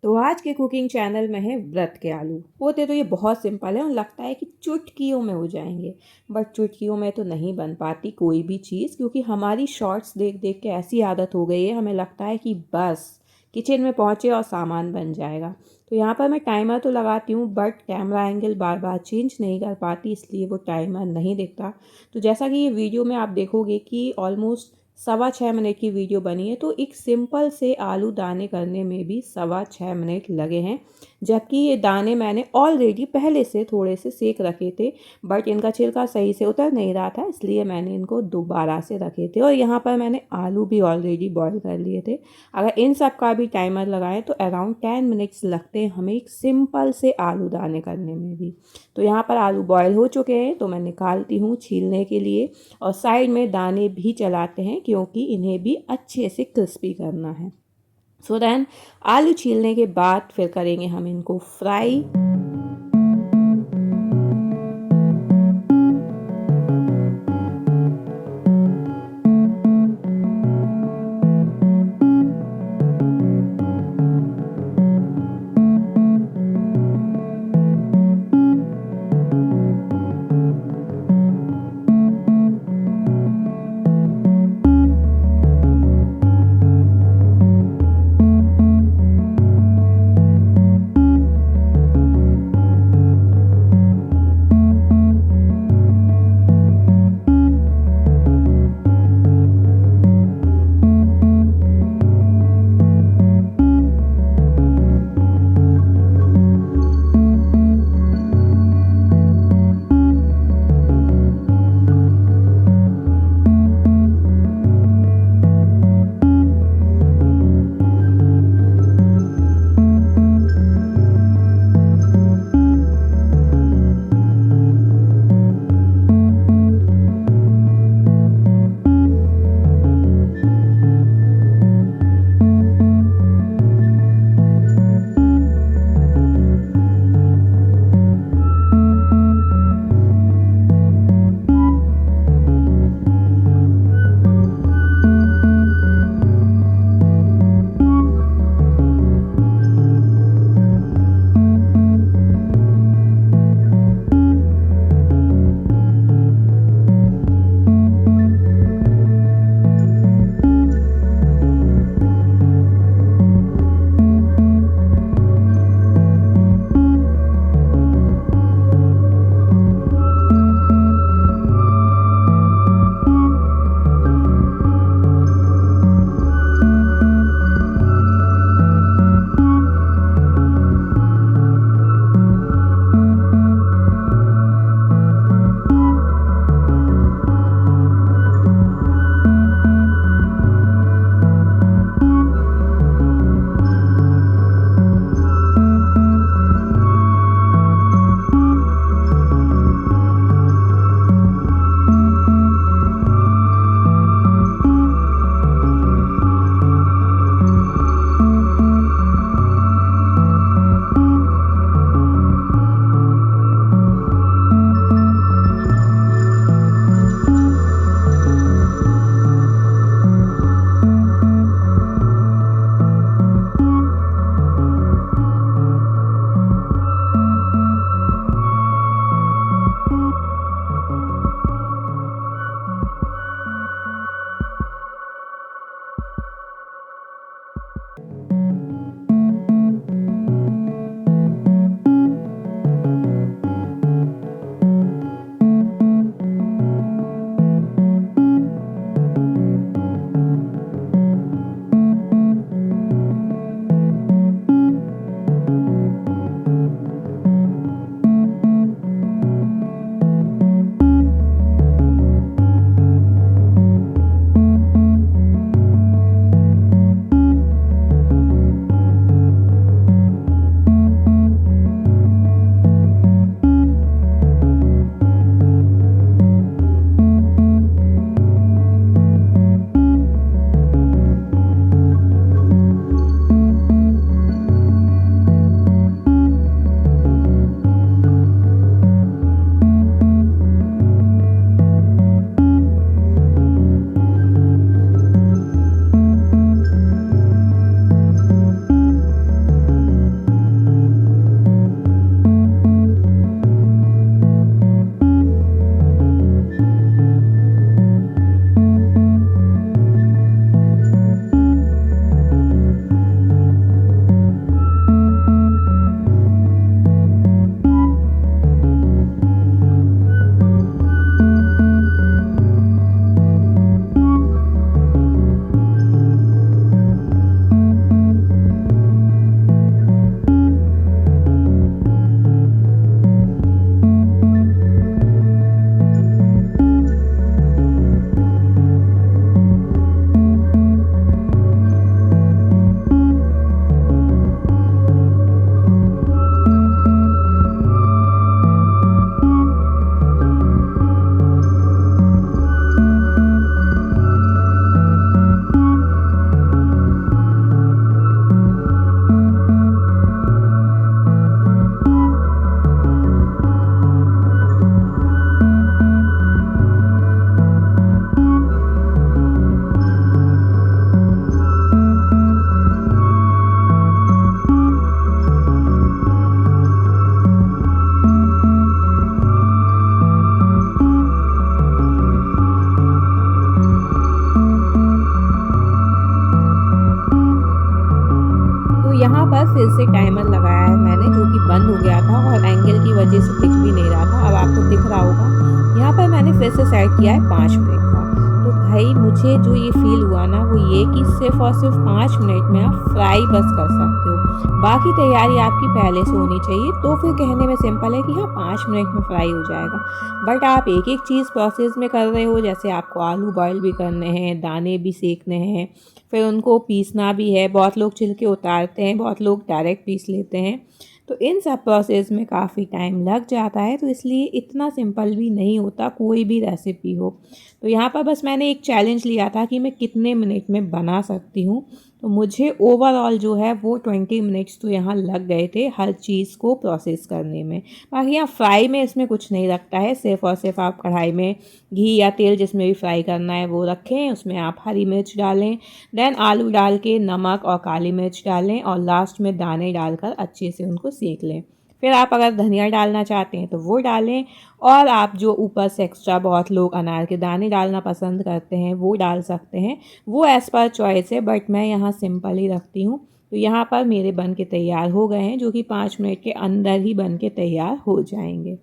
तो आज के कुकिंग चैनल में है व्रत के आलू। होते तो ये बहुत सिंपल है और लगता है कि चुटकियों में हो जाएंगे, बट चुटकियों में तो नहीं बन पाती कोई भी चीज़, क्योंकि हमारी शॉर्ट्स देख देख के ऐसी आदत हो गई है, हमें लगता है कि बस किचन में पहुँचे और सामान बन जाएगा। तो यहाँ पर मैं टाइमर तो लगाती हूँ, but camera angle bar bar change नहीं कर पाती, इसलिए वो टाइमर नहीं दिखता। तो जैसा कि ये वीडियो में आप देखोगे कि ऑलमोस्ट 6.25 मिनट की वीडियो बनी है, तो एक सिंपल से आलू दाने करने में भी 6.25 मिनट लगे हैं। जबकि ये दाने मैंने ऑलरेडी पहले से थोड़े से सेक रखे थे, बट इनका छिलका सही से उतर नहीं रहा था, इसलिए मैंने इनको दोबारा से रखे थे। और यहाँ पर मैंने आलू भी ऑलरेडी बॉईल कर लिए थे। अगर इन सब का भी टाइमर लगाएं तो अराउंड 10 मिनट्स लगते हैं हमें एक सिंपल से आलू दाने करने में भी। तो यहाँ पर आलू बॉयल हो चुके हैं, तो मैं निकालती हूँ छीलने के लिए। और साइड में दाने भी चलाते हैं, क्योंकि इन्हें भी अच्छे से क्रिस्पी करना है। सो देन आलू छीलने के बाद फिर करेंगे हम इनको फ्राई। यहाँ पर फिर से टाइमर लगाया है मैंने, जो कि बंद हो गया था और एंगल की वजह से दिख भी नहीं रहा था। अब आपको दिख रहा होगा। यहाँ पर मैंने फिर से सेट किया है 5 मिनट का। तो भाई मुझे जो ये फील हुआ ना वो ये कि सिर्फ और सिर्फ 5 मिनट में आप फ्राई बस कर सकते हो, बाकी तैयारी आपकी पहले से होनी चाहिए। तो फिर कहने में सिंपल है कि हाँ 5 मिनट में फ्राई हो जाएगा, बट आप एक एक चीज़ प्रोसेस में कर रहे हो। जैसे आपको आलू बॉयल भी करने हैं, दाने भी सेकने हैं, फिर उनको पीसना भी है। बहुत लोग छिलके उतारते हैं, बहुत लोग डायरेक्ट पीस लेते हैं। तो इन सब प्रोसेस में काफ़ी टाइम लग जाता है, तो इसलिए इतना सिंपल भी नहीं होता कोई भी रेसिपी हो। तो यहाँ पर बस मैंने एक चैलेंज लिया था कि मैं कितने मिनट में बना सकती हूँ। तो मुझे ओवरऑल जो है वो 20 मिनट्स तो यहाँ लग गए थे हर चीज़ को प्रोसेस करने में। बाकी यहाँ फ्राई में इसमें कुछ नहीं लगता है, सिर्फ और सिर्फ आप कढ़ाई में घी या तेल जिसमें भी फ्राई करना है वो रखें, उसमें आप हरी मिर्च डालें, देन आलू डाल के नमक और काली मिर्च डालें और लास्ट में दाने डालकर अच्छे से उनको सेक लें। फिर आप अगर धनिया डालना चाहते हैं तो वो डालें, और आप जो ऊपर से एक्स्ट्रा बहुत लोग अनार के दाने डालना पसंद करते हैं वो डाल सकते हैं, वो एज़ पर चॉइस है, बट मैं यहाँ सिंपल ही रखती हूँ। तो यहाँ पर मेरे बन के तैयार हो गए हैं, जो कि 5 मिनट के अंदर ही बन के तैयार हो जाएंगे।